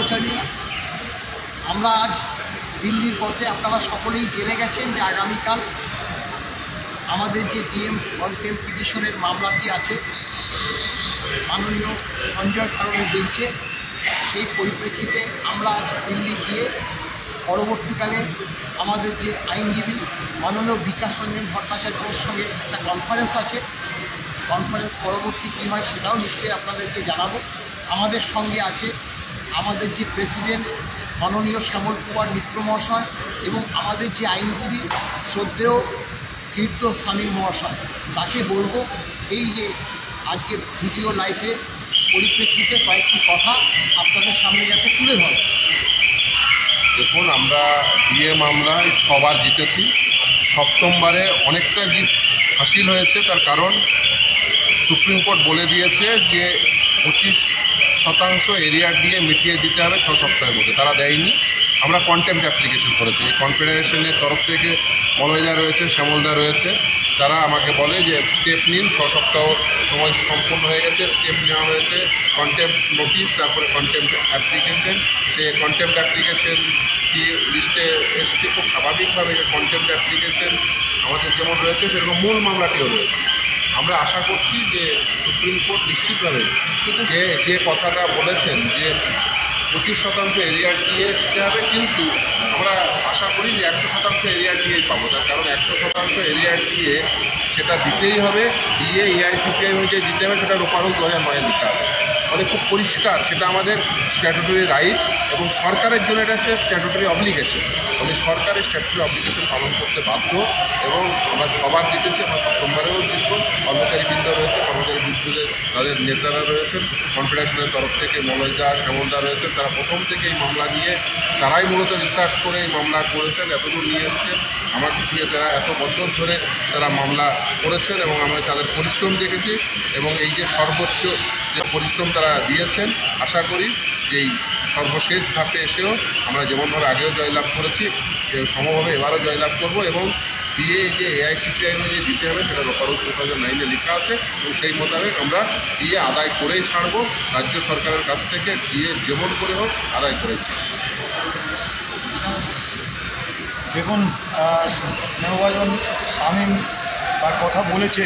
কর্মচারীরা, আমরা আজ দিল্লির পথে। আপনারা সকলেই জেনে গেছেন যে আগামীকাল আমাদের যে ডিএম কন্টেম্প পিটিশনের মামলাটি আছে মাননীয় সঞ্জয় কারণের বেঞ্চে, সেই পরিপ্রেক্ষিতে আমরা আজ দিল্লি গিয়ে পরবর্তীকালে আমাদের যে আইনজীবী মাননীয় বিকাশ রঞ্জন ভট্টাচার্যের সঙ্গে একটা কনফারেন্স আছে। কনফারেন্স পরবর্তী কী হয় সেটাও নিশ্চয়ই আপনাদেরকে জানাবো। আমাদের সঙ্গে আছে আমাদের যে প্রেসিডেন্ট মাননীয় শ্যামল কুমার মিত্র মহাশয় এবং আমাদের যে আইনজীবী শ্রদ্ধেয় কীর্ত সামিম মহাশয়। তাকে বলবো এই যে আজকে ভিডিও লাইভে পরিপ্রেক্ষিতে কয়েকটি কথা আপনাদের সামনে যাতে তুলে ধরে। দেখুন, আমরা ডিএ মামলায় 6 বার জিতেছি। 7মবারে অনেকটা জিত হাসিল হয়েছে। তার কারণ সুপ্রিম কোর্ট বলে দিয়েছে যে 25% এরিয়ার দিয়ে মিটিয়ে দিতে হবে 6 সপ্তাহের মধ্যে। তারা দেয়নি। আমরা কন্টেম্পট অ্যাপ্লিকেশন করেছি। এই কনফেডারেশনের তরফ থেকে মলয়দা রয়েছে, শ্যামলদা রয়েছে। তারা আমাকে বলে যে স্টেপ নিন, 6 সপ্তাহ সময় সম্পূর্ণ হয়ে গেছে। স্টেপ নেওয়া হয়েছে, কন্টেম্পট নোটিশ, তারপরে কন্টেম্পট অ্যাপ্লিকেশন। সে কন্টেম্পট অ্যাপ্লিকেশন দিয়ে লিস্টে এসেছে খুব স্বাভাবিকভাবে। যে কন্টেম্পট অ্যাপ্লিকেশন আমাদের যেমন রয়েছে সেরকম মূল মামলাটিও রয়েছে। আমরা আশা করছি যে সুপ্রিম কোর্ট নিশ্চিতভাবে যে কথাটা বলেছেন যে 25% এরিয়ার দিয়ে দিতে হবে, কিন্তু আমরা আশা করি যে 100% এরিয়ার দিয়েই পাবো। তার কারণ 100% এরিয়ার দিয়ে সেটা দিতেই হবে। দিয়ে এআইসিপিআই অনুযায়ী দিতে হবে। সেটা রূপারোল 2009 লেখা আছে। মানে খুব পরিষ্কার, সেটা আমাদের স্ট্যাটুটরি রাইট এবং সরকারের জন্য এটা হচ্ছে স্ট্যাটুটরি অব্লিগেশন। আমি সরকারের স্ট্যাটুটরি অব্লিগেশন পালন করতে বাধ্য এবং আমরা সবার জিতেছি। আমরা 7মবারেও জিতব। কর্মচারীবৃন্দ রয়েছে, কর্মচারী বিদ্যুতের তাদের নেতারা রয়েছেন, কনফেডারেশনের তরফ থেকে মলয়দা, শ্যামলদা রয়েছেন। তারা প্রথম থেকে এই মামলা নিয়ে তারাই মূলত রিসার্চ করে এই মামলা করেছেন, এতদূর নিয়ে এসছেন। আমাকে দিয়ে তারা এত বছর ধরে তারা মামলা করেছেন এবং আমরা তাদের পরিশ্রম দেখেছি এবং এই যে সর্বোচ্চ যে পরিশ্রম তারা দিয়েছেন, আশা করি যে এই সর্বশেষ ধাপে এসেও আমরা যেমনভাবে আগেও জয়লাভ করেছি সমভাবে এবারও জয়লাভ করব এবং দিয়ে যে এআইসিপিআই অনুযায়ী দিতে হবে সেটা রূপারোল 2009 লেখা আছে এবং সেই মোতাবেক আমরা দিয়ে আদায় করেই ছাড়ব। রাজ্য সরকারের কাছ থেকে দিয়ে যেমন করে হোক আদায় করেই। দেখুন, স্নেহভাজন শামীম তার কথা বলেছে।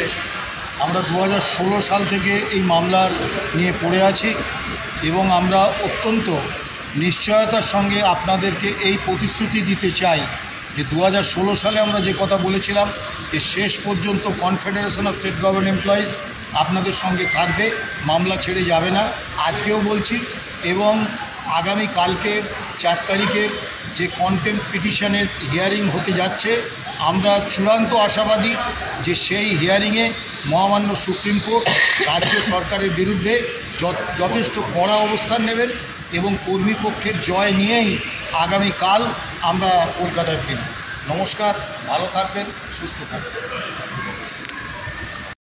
আমরা 2016 সাল থেকে এই মামলার নিয়ে পড়ে আছি এবং আমরা অত্যন্ত নিশ্চয়তার সঙ্গে আপনাদেরকে এই প্রতিশ্রুতি দিতে চাই যে 2016 সালে আমরা যে কথা বলেছিলাম যে শেষ পর্যন্ত confederation of state government employees আপনাদের সঙ্গে থাকবে, মামলা ছেড়ে যাবে না। আজকেও বলছি এবং আগামী কালকে 4 তারিখের যে কন্টেম্পট পিটিশনের হিয়ারিং হতে যাচ্ছে, আমরা চূড়ান্ত আশাবাদী যে সেই হিয়ারিংয়ে মহামান্য সুপ্রিম কোর্ট রাজ্য সরকারের বিরুদ্ধে যথেষ্ট কড়া অবস্থান নেবেন এবং কর্মীপক্ষের জয় নিয়েই আগামীকাল আমরা কলকাতায় ফিরব। নমস্কার, ভালো থাকবেন, সুস্থ থাকবেন।